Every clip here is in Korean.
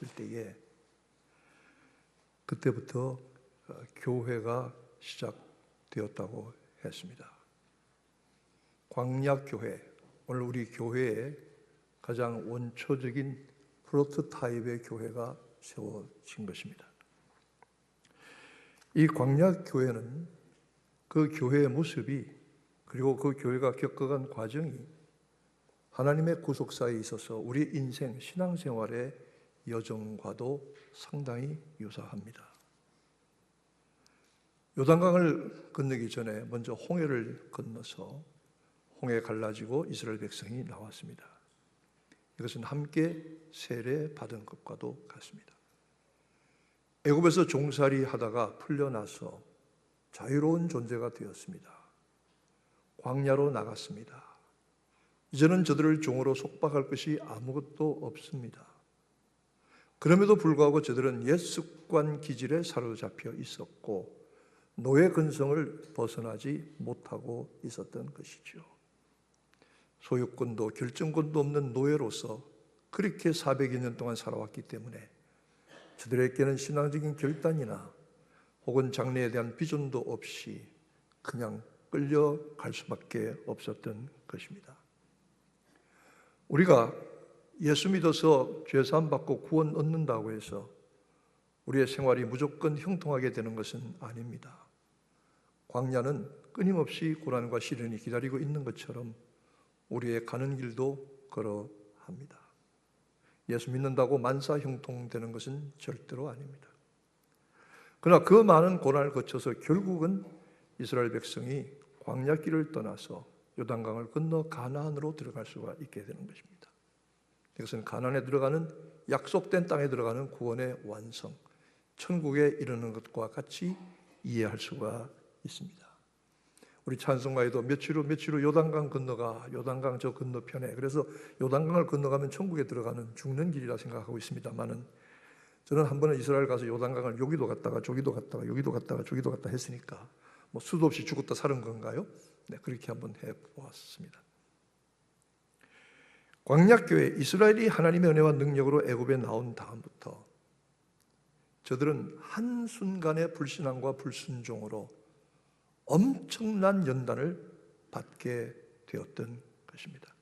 때에 그때부터 교회가 시작되었다고 했습니다. 광야교회, 오늘 우리 교회의 가장 원초적인 프로토타입의 교회가 세워진 것입니다. 이 광야교회는 그 교회의 모습이, 그리고 그 교회가 겪어간 과정이 하나님의 구속사에 있어서 우리 인생, 신앙생활의 여정과도 상당히 유사합니다. 요단강을 건너기 전에 먼저 홍해를 건너서 홍해 갈라지고 이스라엘 백성이 나왔습니다. 이것은 함께 세례받은 것과도 같습니다. 애굽에서 종살이 하다가 풀려나서 자유로운 존재가 되었습니다. 광야로 나갔습니다. 이제는 저들을 종으로 속박할 것이 아무것도 없습니다. 그럼에도 불구하고 저들은 옛 습관 기질에 사로잡혀 있었고 노예 근성을 벗어나지 못하고 있었던 것이죠. 소유권도 결정권도 없는 노예로서 그렇게 400여 년 동안 살아왔기 때문에 저들에게는 신앙적인 결단이나 혹은 장래에 대한 비전도 없이 그냥 끌려갈 수밖에 없었던 것입니다. 우리가 예수 믿어서 죄사함 받고 구원 얻는다고 해서 우리의 생활이 무조건 형통하게 되는 것은 아닙니다. 광야는 끊임없이 고난과 시련이 기다리고 있는 것처럼 우리의 가는 길도 그러합니다. 예수 믿는다고 만사 형통되는 것은 절대로 아닙니다. 그러나 그 많은 고난을 거쳐서 결국은 이스라엘 백성이 광야길을 떠나서 요단강을 건너 가나안으로 들어갈 수가 있게 되는 것입니다. 이것은 가나안에 들어가는, 약속된 땅에 들어가는 구원의 완성, 천국에 이르는 것과 같이 이해할 수가 있습니다. 우리 찬송가에도 며칠 후 요단강 건너가, 요단강 저 건너편에, 그래서 요단강을 건너가면 천국에 들어가는 죽는 길이라 생각하고 있습니다만은, 저는 한 번은 이스라엘 가서 요단강을 여기도 갔다가 저기도 갔다가 여기도 갔다가 저기도 갔다 했으니까 뭐 수도 없이 죽었다 사는 건가요? 네, 그렇게 한번 해보았습니다. 광야교회, 이스라엘이 하나님의 은혜와 능력으로 애굽에 나온 다음부터 저들은 한순간의 불신앙과 불순종으로 엄청난 연단을 받게 되었던 것입니다.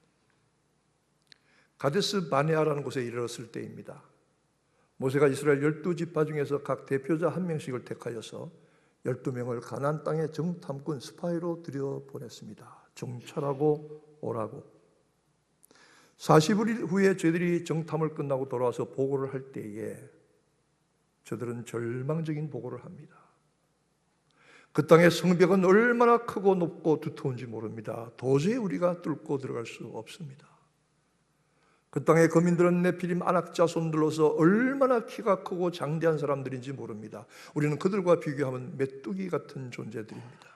가데스 바네아라는 곳에 이르렀을 때입니다. 모세가 이스라엘 12지파 중에서 각 대표자 한 명씩을 택하여서 12명을 가나안 땅의 정탐꾼 스파이로 들여보냈습니다. 정찰하고 오라고. 40일 후에 저희들이 정탐을 끝나고 돌아와서 보고를 할 때에 저들은 절망적인 보고를 합니다. 그 땅의 성벽은 얼마나 크고 높고 두터운지 모릅니다. 도저히 우리가 뚫고 들어갈 수 없습니다. 그 땅의 거민들은 네피림 아낙 자손들로서 얼마나 키가 크고 장대한 사람들인지 모릅니다. 우리는 그들과 비교하면 메뚜기 같은 존재들입니다.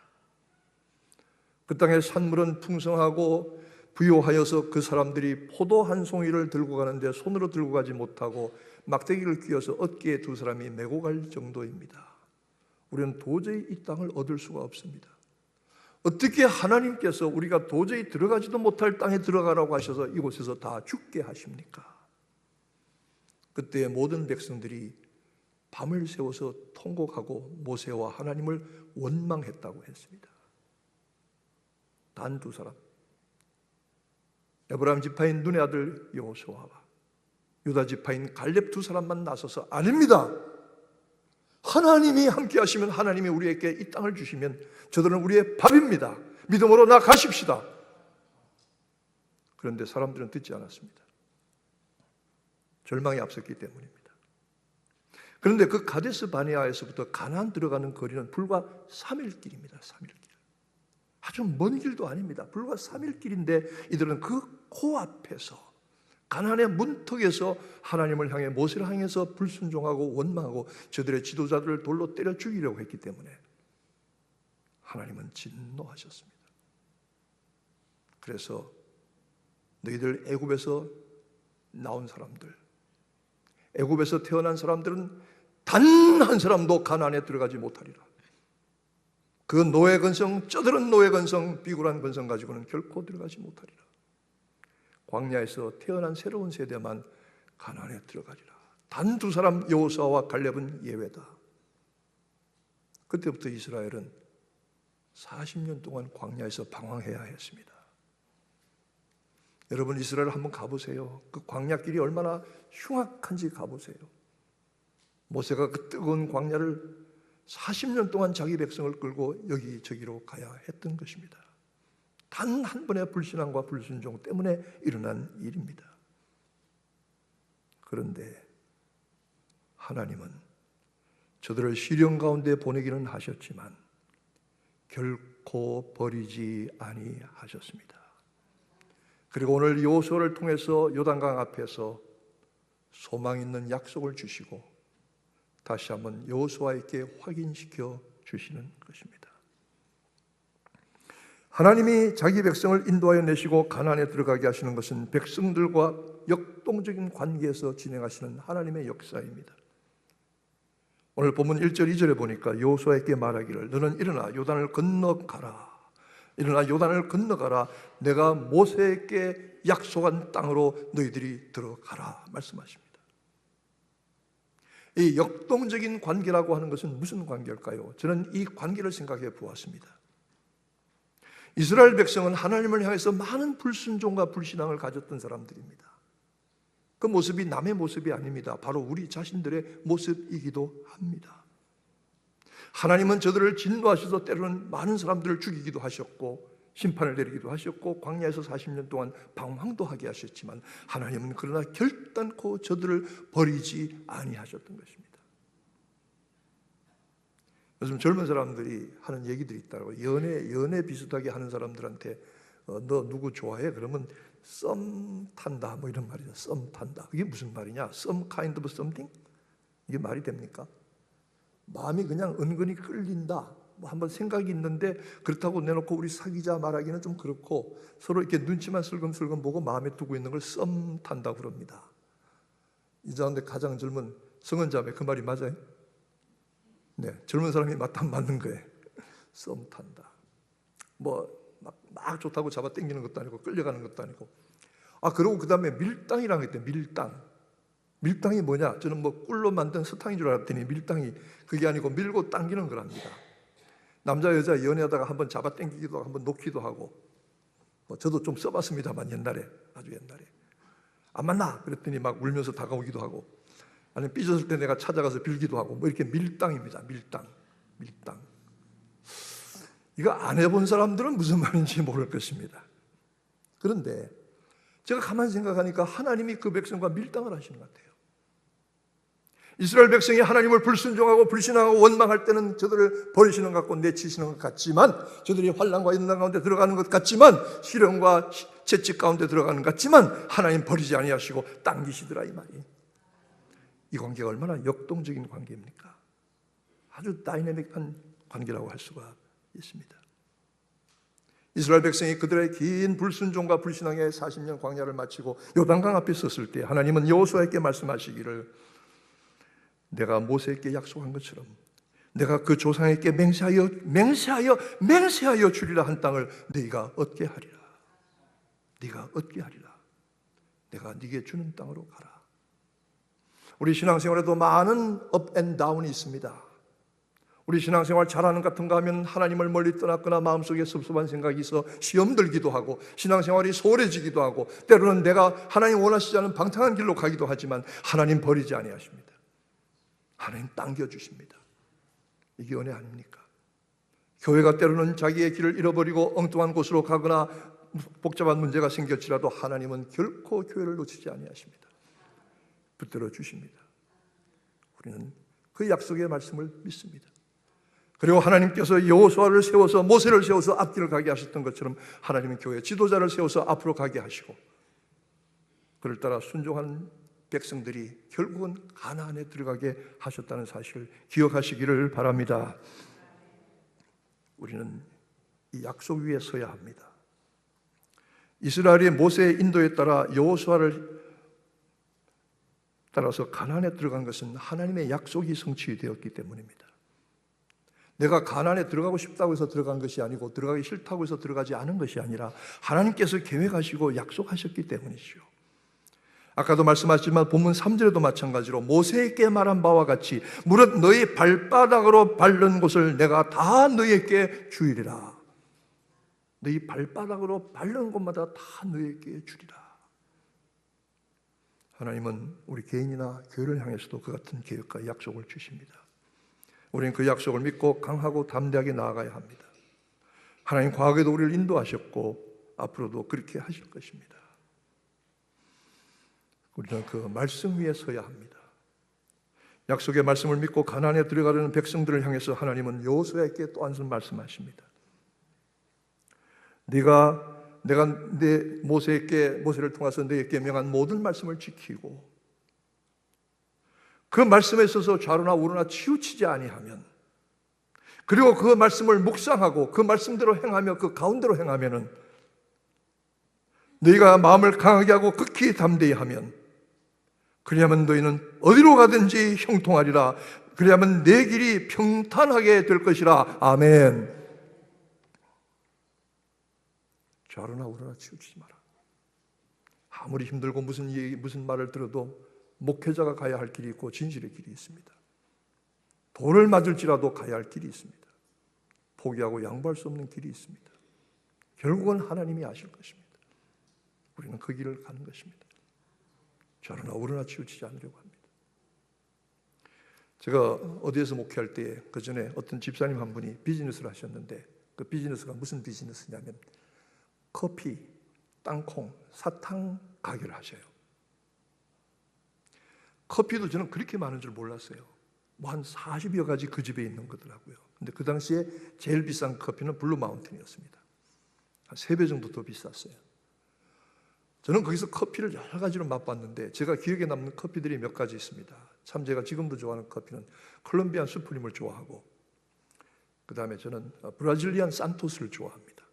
그 땅의 산물은 풍성하고 부요하여서 그 사람들이 포도 한 송이를 들고 가는데 손으로 들고 가지 못하고 막대기를 끼워서 어깨에 두 사람이 메고 갈 정도입니다. 우리는 도저히 이 땅을 얻을 수가 없습니다. 어떻게 하나님께서 우리가 도저히 들어가지도 못할 땅에 들어가라고 하셔서 이곳에서 다 죽게 하십니까? 그때 모든 백성들이 밤을 새워서 통곡하고 모세와 하나님을 원망했다고 했습니다. 단 두 사람, 에브라임 지파인 눈의 아들 여호수아와 유다 지파인 갈렙 두 사람만 나서서 아닙니다. 하나님이 함께 하시면, 하나님이 우리에게 이 땅을 주시면 저들은 우리의 밥입니다. 믿음으로 나가십시다. 그런데 사람들은 듣지 않았습니다. 절망이 앞섰기 때문입니다. 그런데 그 가데스 바네아에서부터 가나안 들어가는 거리는 불과 3일 길입니다. 3일 길. 아주 먼 길도 아닙니다. 불과 3일 길인데 이들은 그 코앞에서, 가나안의 문턱에서 하나님을 향해, 모세를 향해서 불순종하고 원망하고 저들의 지도자들을 돌로 때려 죽이려고 했기 때문에 하나님은 진노하셨습니다. 그래서 너희들 애굽에서 나온 사람들, 애굽에서 태어난 사람들은 단 한 사람도 가나안에 들어가지 못하리라. 그 노예 근성, 쩌들은 노예 근성, 비굴한 근성 가지고는 결코 들어가지 못하리라. 광야에서 태어난 새로운 세대만 가나안에 들어가리라. 단 두 사람 여호수아와 갈렙은 예외다. 그때부터 이스라엘은 40년 동안 광야에서 방황해야 했습니다. 여러분 이스라엘 한번 가보세요. 그 광야길이 얼마나 흉악한지 가보세요. 모세가 그 뜨거운 광야를 40년 동안 자기 백성을 끌고 여기저기로 가야 했던 것입니다. 단 한 번의 불신앙과 불순종 때문에 일어난 일입니다. 그런데 하나님은 저들을 시련 가운데 보내기는 하셨지만 결코 버리지 아니하셨습니다. 그리고 오늘 여호수아를 통해서 요단강 앞에서 소망 있는 약속을 주시고 다시 한번 여호수아에게 확인시켜 주시는 것입니다. 하나님이 자기 백성을 인도하여 내시고 가나안에 들어가게 하시는 것은 백성들과 역동적인 관계에서 진행하시는 하나님의 역사입니다. 오늘 본문 1절 2절에 보니까 여호수아에게 말하기를 너는 일어나 요단을 건너가라. 일어나 요단을 건너가라. 내가 모세에게 약속한 땅으로 너희들이 들어가라 말씀하십니다. 이 역동적인 관계라고 하는 것은 무슨 관계일까요? 저는 이 관계를 생각해 보았습니다. 이스라엘 백성은 하나님을 향해서 많은 불순종과 불신앙을 가졌던 사람들입니다. 그 모습이 남의 모습이 아닙니다. 바로 우리 자신들의 모습이기도 합니다. 하나님은 저들을 진노하셔서 때로는 많은 사람들을 죽이기도 하셨고 심판을 내리기도 하셨고 광야에서 40년 동안 방황도 하게 하셨지만 하나님은 그러나 결단코 저들을 버리지 아니하셨던 것입니다. 요즘 젊은 사람들이 하는 얘기들이 있다고 연애 비슷하게 하는 사람들한테 너 누구 좋아해? 그러면 썸 탄다 뭐 이런 말이죠. 썸 탄다. 그게 무슨 말이냐? Some kind of something? 이게 말이 됩니까? 마음이 그냥 은근히 끌린다. 뭐 한번 생각이 있는데 그렇다고 내놓고 우리 사귀자 말하기는 좀 그렇고 서로 이렇게 눈치만 슬금슬금 보고 마음에 두고 있는 걸 썸 탄다고 그럽니다. 이 가운데 가장 젊은 성은자매 그 말이 맞아요? 네, 젊은 사람이 맞다면 맞는 거예요. 썸 탄다. 막 좋다고 잡아 당기는 것도 아니고 끌려가는 것도 아니고. 그리고 그 다음에 밀당이라는 게 있대요. 밀당. 밀당이 뭐냐? 저는 꿀로 만든 서탕인 줄 알았더니 밀당이 그게 아니고 밀고 당기는 거랍니다. 남자 여자 연애하다가 한번 잡아 당기기도 하고 한번 놓기도 하고. 저도 좀 써봤습니다만 옛날에 아주 옛날에 안 만나 그랬더니 막 울면서 다가오기도 하고 아니면 삐졌을 때 내가 찾아가서 빌기도 하고 이렇게 밀당입니다. 밀당. 이거 안 해본 사람들은 무슨 말인지 모를 것입니다. 그런데 제가 가만히 생각하니까 하나님이 그 백성과 밀당을 하시는 것 같아요. 이스라엘 백성이 하나님을 불순종하고 불신하고 원망할 때는 저들을 버리시는 것 같고 내치시는 것 같지만 저들이 환난과 연난 가운데 들어가는 것 같지만 시련과 채찍 가운데 들어가는 것 같지만 하나님 버리지 아니하시고 당기시더라 이 말이에요. 이 관계가 얼마나 역동적인 관계입니까? 아주 다이내믹한 관계라고 할 수가 있습니다. 이스라엘 백성이 그들의 긴 불순종과 불신앙의 40년 광야를 마치고 요단강 앞에 섰을 때 하나님은 여호수아에게 말씀하시기를 내가 모세에게 약속한 것처럼 내가 그 조상에게 맹세하여 주리라 한 땅을 네가 얻게 하리라. 네가 얻게 하리라. 내가 네게 주는 땅으로 가라. 우리 신앙생활에도 많은 업 앤 다운이 있습니다. 우리 신앙생활 잘하는 것 같은가 하면 하나님을 멀리 떠났거나 마음속에 섭섭한 생각이 있어 시험 들기도 하고 신앙생활이 소홀해지기도 하고 때로는 내가 하나님 원하시지 않은 방탕한 길로 가기도 하지만 하나님 버리지 아니하십니다. 하나님 당겨주십니다. 이게 은혜 아닙니까? 교회가 때로는 자기의 길을 잃어버리고 엉뚱한 곳으로 가거나 복잡한 문제가 생길지라도 하나님은 결코 교회를 놓치지 아니하십니다. 붙들어 주십니다. 우리는 그 약속의 말씀을 믿습니다. 그리고 하나님께서 여호수아를 세워서 모세를 세워서 앞길을 가게 하셨던 것처럼 하나님은 교회 지도자를 세워서 앞으로 가게 하시고 그를 따라 순종한 백성들이 결국은 가나안에 들어가게 하셨다는 사실을 기억하시기를 바랍니다. 우리는 이 약속 위에 서야 합니다. 이스라엘이 모세의 인도에 따라 여호수아를 따라서 가나안에 들어간 것은 하나님의 약속이 성취되었기 때문입니다. 내가 가나안에 들어가고 싶다고 해서 들어간 것이 아니고 들어가기 싫다고 해서 들어가지 않은 것이 아니라 하나님께서 계획하시고 약속하셨기 때문이죠. 아까도 말씀하셨지만 본문 3절에도 마찬가지로 모세에게 말한 바와 같이 무릇 너희 발바닥으로 밟는 곳을 내가 다 너희에게 주리라. 너희 발바닥으로 밟는 곳마다 다 너희에게 주리라. 하나님은 우리 개인이나 교회를 향해서도 그 같은 계획과 약속을 주십니다. 우리는 그 약속을 믿고 강하고 담대하게 나아가야 합니다. 하나님 과거에도 우리를 인도하셨고 앞으로도 그렇게 하실 것입니다. 우리는 그 말씀 위에 서야 합니다. 약속의 말씀을 믿고 가나안에 들어가려는 백성들을 향해서 하나님은 여호수아에게 또 한 번 말씀하십니다. 내가 내 모세를 통해서 너에게 명한 모든 말씀을 지키고 그 말씀에 있어서 좌로나 우로나 치우치지 아니하면, 그리고 그 말씀을 묵상하고 그 말씀대로 행하며 그 가운데로 행하면은, 너희가 마음을 강하게 하고 극히 담대히 하면, 그리하면 너희는 어디로 가든지 형통하리라. 그리하면 내 길이 평탄하게 될 것이라. 아멘. 좌로나 우로나 치우치지 마라. 아무리 힘들고 무슨 말을 들어도 목회자가 가야 할 길이 있고 진실의 길이 있습니다. 돌을 맞을지라도 가야 할 길이 있습니다. 포기하고 양보할 수 없는 길이 있습니다. 결국은 하나님이 아실 것입니다. 우리는 그 길을 가는 것입니다. 좌로나 우로나 치우치지 않으려고 합니다. 제가 어디에서 목회할 때 그 전에 어떤 집사님 한 분이 비즈니스를 하셨는데, 그 비즈니스가 무슨 비즈니스냐면 커피, 땅콩, 사탕 가게를 하셔요. 커피도 저는 그렇게 많은 줄 몰랐어요. 뭐 한 40여 가지 그 집에 있는 거더라고요. 근데 그 당시에 제일 비싼 커피는 블루 마운틴이었습니다. 한 3배 정도 더 비쌌어요. 저는 거기서 커피를 여러 가지로 맛봤는데 제가 기억에 남는 커피들이 몇 가지 있습니다. 참 제가 지금도 좋아하는 커피는 콜롬비안 수프림을 좋아하고, 그 다음에 저는 브라질리안 산토스를 좋아합니다.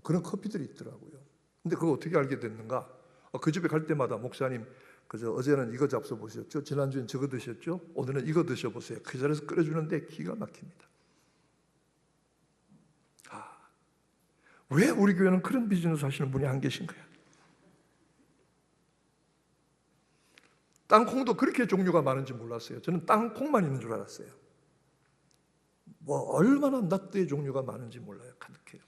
그런 커피들이 있더라고요. 근데 그거 어떻게 알게 됐는가? 그 집에 갈 때마다 목사님, 그저 어제는 이거 잡숴보셨죠? 지난주엔 저거 드셨죠? 오늘은 이거 드셔보세요. 그 자리에서 끓여주는데 기가 막힙니다. 왜 우리 교회는 그런 비즈니스 하시는 분이 안 계신 거야? 땅콩도 그렇게 종류가 많은지 몰랐어요. 저는 땅콩만 있는 줄 알았어요. 뭐 얼마나 낫드의 종류가 많은지 몰라요. 가득해요.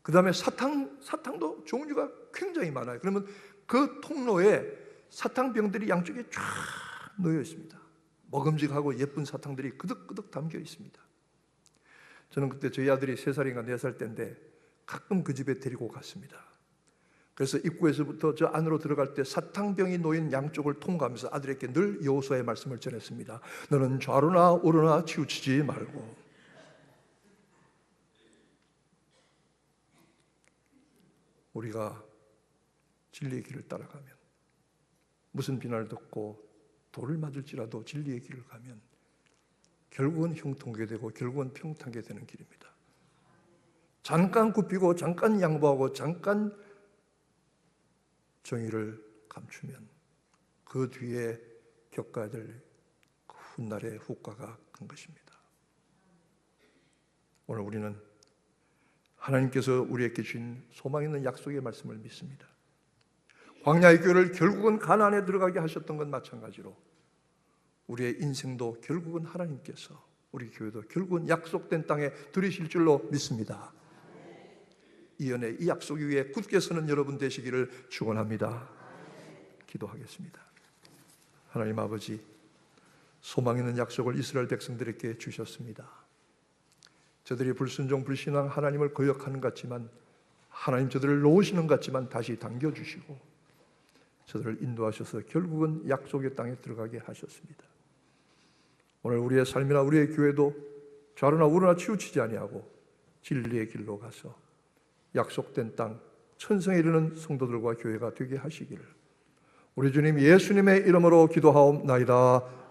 그 다음에 사탕도 종류가 굉장히 많아요. 그러면 그 통로에 사탕병들이 양쪽에 쫙 놓여 있습니다. 먹음직하고 예쁜 사탕들이 끄덕끄덕 담겨 있습니다. 저는 그때 저희 아들이 3살인가 4살 때인데 가끔 그 집에 데리고 갔습니다. 그래서 입구에서부터 저 안으로 들어갈 때 사탕병이 놓인 양쪽을 통과하면서 아들에게 늘 여호수아의 말씀을 전했습니다. 너는 좌로나 우로나 치우치지 말고. 우리가 진리의 길을 따라가면, 무슨 비난을 듣고 돌을 맞을지라도 진리의 길을 가면 결국은 형통하게 되고 결국은 평탄하게 되는 길입니다. 잠깐 굽히고 잠깐 양보하고 잠깐 정의를 감추면 그 뒤에 겪어야 될 훗날의 후과가 큰 것입니다. 오늘 우리는 하나님께서 우리에게 주신 소망 있는 약속의 말씀을 믿습니다. 광야의 교회를 결국은 가나안에 들어가게 하셨던 건 마찬가지로 우리의 인생도 결국은 하나님께서, 우리 교회도 결국은 약속된 땅에 들이실 줄로 믿습니다. 이 은혜, 이 약속 위에 굳게 서는 여러분 되시기를 축원합니다. 기도하겠습니다. 하나님 아버지, 소망 있는 약속을 이스라엘 백성들에게 주셨습니다. 저들이 불순종 불신앙 하나님을 거역하는 것 같지만, 하나님 저들을 놓으시는 것 같지만 다시 당겨주시고 저들을 인도하셔서 결국은 약속의 땅에 들어가게 하셨습니다. 오늘 우리의 삶이나 우리의 교회도 좌로나 우로나 치우치지 아니하고 진리의 길로 가서 약속된 땅, 천성에 이르는 성도들과 교회가 되게 하시기를 우리 주님 예수님의 이름으로 기도하옵나이다.